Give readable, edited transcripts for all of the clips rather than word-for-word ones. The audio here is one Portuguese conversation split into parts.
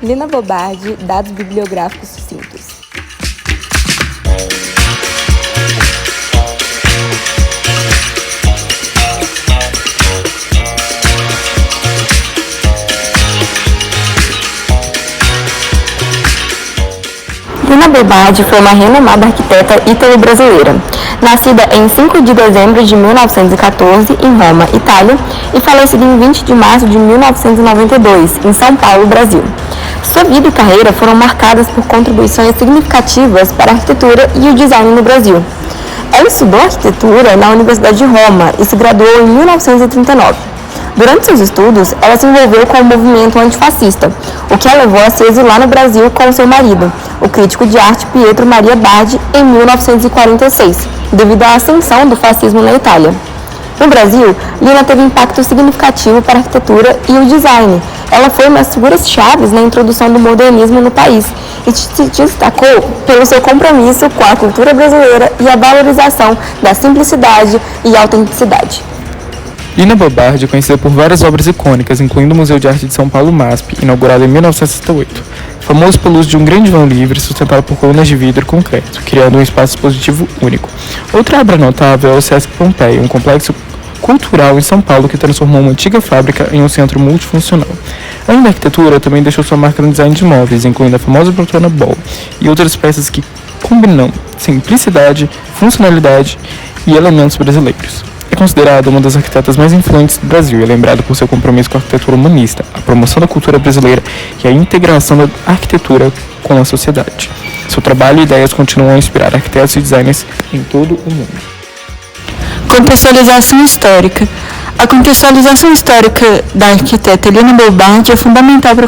Lina Bobardi, dados bibliográficos sucintos. Lina Bobardi foi uma renomada arquiteta ítalo-brasileira, nascida em 5 de dezembro de 1914 em Roma, Itália, e falecida em 20 de março de 1992, em São Paulo, Brasil. Sua vida e carreira foram marcadas por contribuições significativas para a arquitetura e o design no Brasil. Ela estudou arquitetura na Universidade de Roma e se graduou em 1939. Durante seus estudos, ela se envolveu com o movimento antifascista, o que a levou a se exilar no Brasil com seu marido, o crítico de arte Pietro Maria Bardi, em 1946, devido à ascensão do fascismo na Itália. No Brasil, Lina teve impacto significativo para a arquitetura e o design. Ela foi uma das figuras-chave na introdução do modernismo no país e se destacou pelo seu compromisso com a cultura brasileira e a valorização da simplicidade e autenticidade. Lina Bobardi é conhecida por várias obras icônicas, incluindo o Museu de Arte de São Paulo, MASP, inaugurado em 1968, famoso pelo uso de um grande vão livre sustentado por colunas de vidro e concreto, criando um espaço expositivo único. Outra obra notável é o Sesc Pompeia, um complexo cultural em São Paulo que transformou uma antiga fábrica em um centro multifuncional. Além da arquitetura, também deixou sua marca no design de móveis, incluindo a famosa poltrona Ball e outras peças que combinam simplicidade, funcionalidade e elementos brasileiros. É considerada uma das arquitetas mais influentes do Brasil e é lembrada por seu compromisso com a arquitetura humanista, a promoção da cultura brasileira e a integração da arquitetura com a sociedade. Seu trabalho e ideias continuam a inspirar arquitetos e designers em todo o mundo. Contextualização histórica. A contextualização histórica da arquiteta Lina Bobardi é fundamental para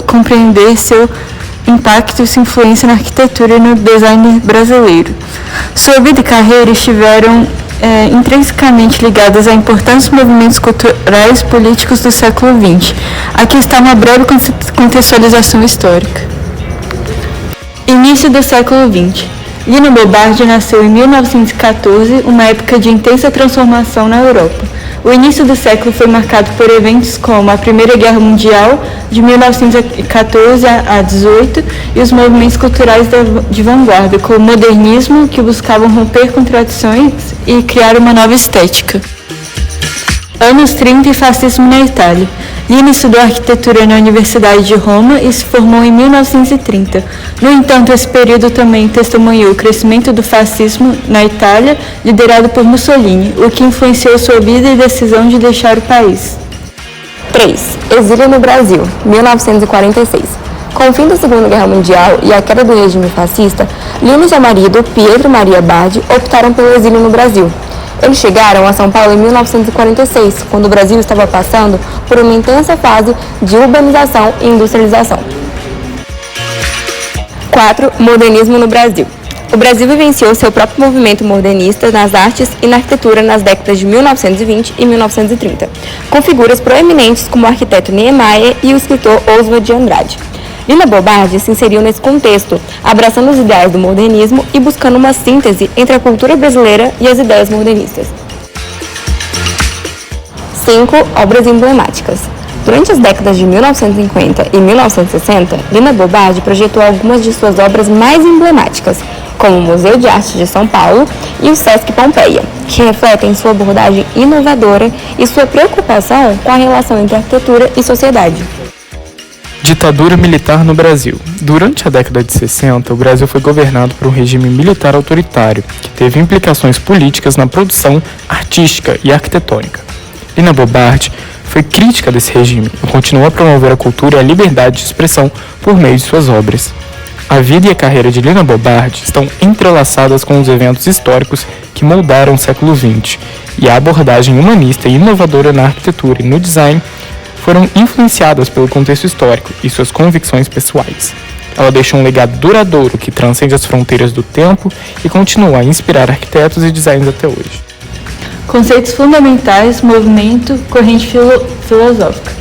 compreender seu impacto e sua influência na arquitetura e no design brasileiro. Sua vida e carreira estiveram intrinsecamente ligadas a importantes movimentos culturais e políticos do século XX. Aqui está uma breve contextualização histórica. Início do século XX. Lina Bobardi nasceu em 1914, uma época de intensa transformação na Europa. O início do século foi marcado por eventos como a Primeira Guerra Mundial, de 1914 a 18, e os movimentos culturais de vanguarda, como o modernismo, que buscavam romper com tradições e criar uma nova estética. Anos 30 e fascismo na Itália. Lina estudou arquitetura na Universidade de Roma e se formou em 1930. No entanto, esse período também testemunhou o crescimento do fascismo na Itália, liderado por Mussolini, o que influenciou sua vida e decisão de deixar o país. 3. Exílio no Brasil, 1946. Com o fim da Segunda Guerra Mundial e a queda do regime fascista, Lina e seu marido, Pietro Maria Bardi, optaram pelo exílio no Brasil. Eles chegaram a São Paulo em 1946, quando o Brasil estava passando por uma intensa fase de urbanização e industrialização. 4. Modernismo no Brasil. O Brasil vivenciou seu próprio movimento modernista nas artes e na arquitetura nas décadas de 1920 e 1930, com figuras proeminentes como o arquiteto Niemeyer e o escritor Oswald de Andrade. Lina Bobardi se inseriu nesse contexto, abraçando os ideais do modernismo e buscando uma síntese entre a cultura brasileira e as ideias modernistas. 5. Obras emblemáticas. Durante as décadas de 1950 e 1960, Lina Bobardi projetou algumas de suas obras mais emblemáticas, como o Museu de Arte de São Paulo e o Sesc Pompeia, que refletem sua abordagem inovadora e sua preocupação com a relação entre arquitetura e sociedade. Ditadura militar no Brasil. Durante a década de 60, o Brasil foi governado por um regime militar autoritário, que teve implicações políticas na produção artística e arquitetônica. Lina Bobardi foi crítica desse regime e continuou a promover a cultura e a liberdade de expressão por meio de suas obras. A vida e a carreira de Lina Bobardi estão entrelaçadas com os eventos históricos que moldaram o século XX, e a abordagem humanista e inovadora na arquitetura e no design foram influenciadas pelo contexto histórico e suas convicções pessoais. Ela deixou um legado duradouro que transcende as fronteiras do tempo e continua a inspirar arquitetos e designers até hoje. Conceitos fundamentais, movimento, corrente filosófica.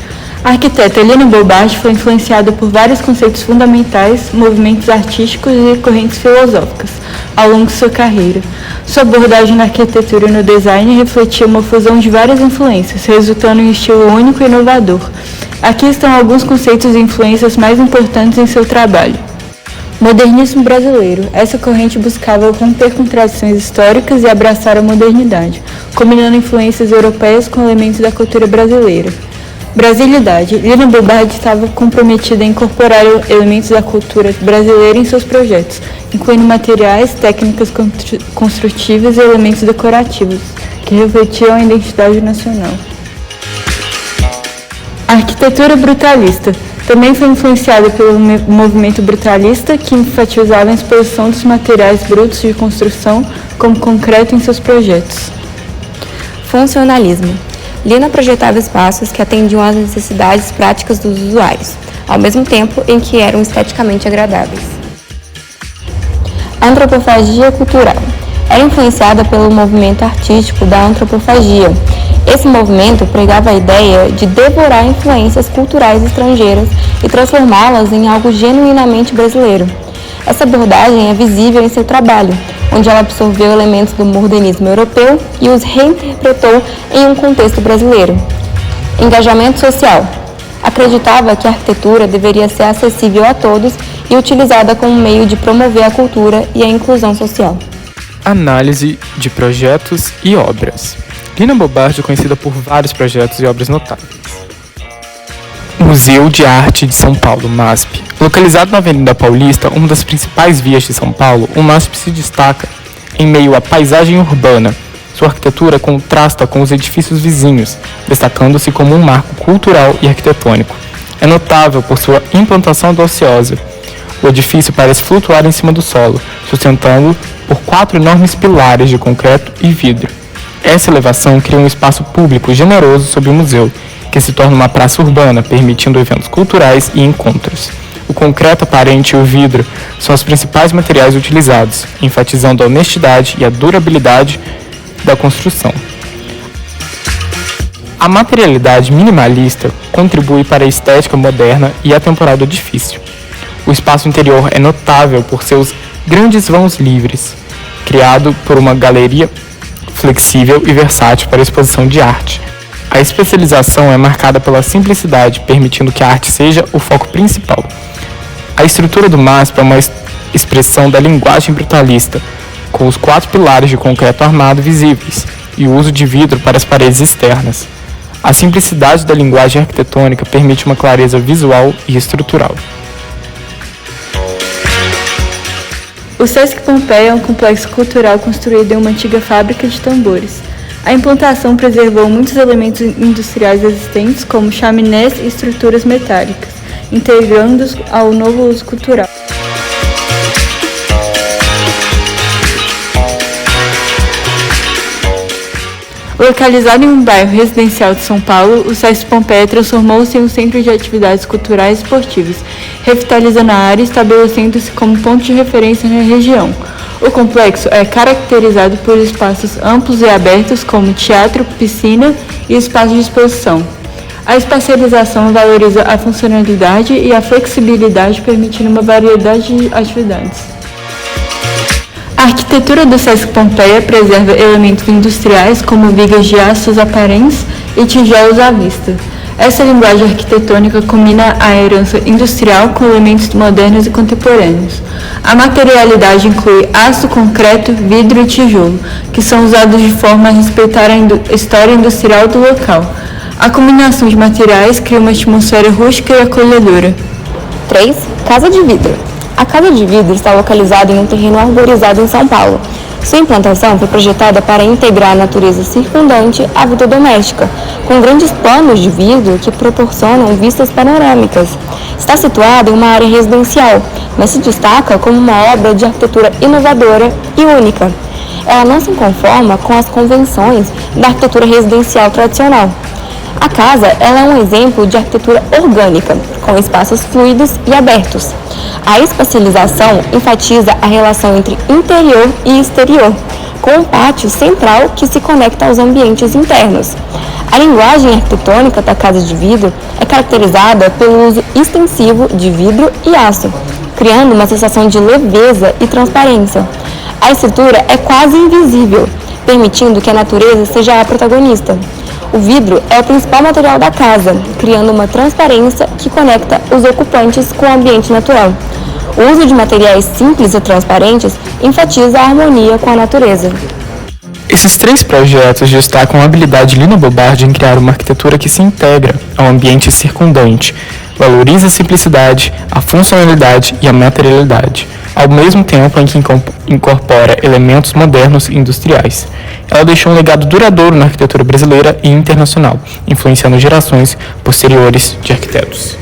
A arquiteta Lina Bo Bardi foi influenciada por vários conceitos fundamentais, movimentos artísticos e correntes filosóficas ao longo de sua carreira. Sua abordagem na arquitetura e no design refletia uma fusão de várias influências, resultando em um estilo único e inovador. Aqui estão alguns conceitos e influências mais importantes em seu trabalho. Modernismo brasileiro. Essa corrente buscava romper com tradições históricas e abraçar a modernidade, combinando influências europeias com elementos da cultura brasileira. Brasilidade. Lina Bo Bardi estava comprometida em incorporar elementos da cultura brasileira em seus projetos, incluindo materiais, técnicas construtivas e elementos decorativos, que refletiam a identidade nacional. A arquitetura brutalista. Também foi influenciada pelo movimento brutalista, que enfatizava a exposição dos materiais brutos de construção como concreto em seus projetos. Funcionalismo. Lina projetava espaços que atendiam às necessidades práticas dos usuários, ao mesmo tempo em que eram esteticamente agradáveis. Antropofagia cultural. Era influenciada pelo movimento artístico da antropofagia. Esse movimento pregava a ideia de devorar influências culturais estrangeiras e transformá-las em algo genuinamente brasileiro. Essa abordagem é visível em seu trabalho, onde ela absorveu elementos do modernismo europeu e os reinterpretou em um contexto brasileiro. Engajamento social. Acreditava que a arquitetura deveria ser acessível a todos e utilizada como meio de promover a cultura e a inclusão social. Análise de projetos e obras. Lina Bo Bardi é conhecida por vários projetos e obras notáveis. Museu de Arte de São Paulo, MASP. Localizado na Avenida Paulista, uma das principais vias de São Paulo, o MASP se destaca em meio à paisagem urbana. Sua arquitetura contrasta com os edifícios vizinhos, destacando-se como um marco cultural e arquitetônico. É notável por sua implantação audaciosa. O edifício parece flutuar em cima do solo, sustentando por 4 enormes pilares de concreto e vidro. Essa elevação cria um espaço público generoso sob o museu, que se torna uma praça urbana, permitindo eventos culturais e encontros. O concreto aparente e o vidro são os principais materiais utilizados, enfatizando a honestidade e a durabilidade da construção. A materialidade minimalista contribui para a estética moderna e atemporal do edifício. O espaço interior é notável por seus grandes vãos livres, criado por uma galeria flexível e versátil para a exposição de arte. A especialização é marcada pela simplicidade, permitindo que a arte seja o foco principal. A estrutura do MASP é uma expressão da linguagem brutalista, com os 4 pilares de concreto armado visíveis e o uso de vidro para as paredes externas. A simplicidade da linguagem arquitetônica permite uma clareza visual e estrutural. O Sesc Pompeia é um complexo cultural construído em uma antiga fábrica de tambores. A implantação preservou muitos elementos industriais existentes, como chaminés e estruturas metálicas, integrando-os ao novo uso cultural. Localizado em um bairro residencial de São Paulo, o Sesc Pompeia transformou-se em um centro de atividades culturais e esportivas, revitalizando a área e estabelecendo-se como ponto de referência na região. O complexo é caracterizado por espaços amplos e abertos, como teatro, piscina e espaço de exposição. A espacialização valoriza a funcionalidade e a flexibilidade, permitindo uma variedade de atividades. A arquitetura do Sesc Pompeia preserva elementos industriais como vigas de aços aparentes e tijolos à vista. Essa linguagem arquitetônica combina a herança industrial com elementos modernos e contemporâneos. A materialidade inclui aço, concreto, vidro e tijolo, que são usados de forma a respeitar a história industrial do local. A combinação de materiais cria uma atmosfera rústica e acolhedora. 3. Casa de vidro. A Casa de Vidro está localizada em um terreno arborizado em São Paulo. Sua implantação foi projetada para integrar a natureza circundante à vida doméstica, com grandes panos de vidro que proporcionam vistas panorâmicas. Está situada em uma área residencial, mas se destaca como uma obra de arquitetura inovadora e única. Ela não se conforma com as convenções da arquitetura residencial tradicional. A casa ela é um exemplo de arquitetura orgânica, com espaços fluidos e abertos. A espacialização enfatiza a relação entre interior e exterior, com um pátio central que se conecta aos ambientes internos. A linguagem arquitetônica da casa de vidro é caracterizada pelo uso extensivo de vidro e aço, criando uma sensação de leveza e transparência. A estrutura é quase invisível, permitindo que a natureza seja a protagonista. O vidro é o principal material da casa, criando uma transparência que conecta os ocupantes com o ambiente natural. O uso de materiais simples e transparentes enfatiza a harmonia com a natureza. Esses 3 projetos destacam a habilidade de Lina Bobardi em criar uma arquitetura que se integra ao ambiente circundante, valoriza a simplicidade, a funcionalidade e a materialidade, ao mesmo tempo em que incorpora elementos modernos e industriais. Ela deixou um legado duradouro na arquitetura brasileira e internacional, influenciando gerações posteriores de arquitetos.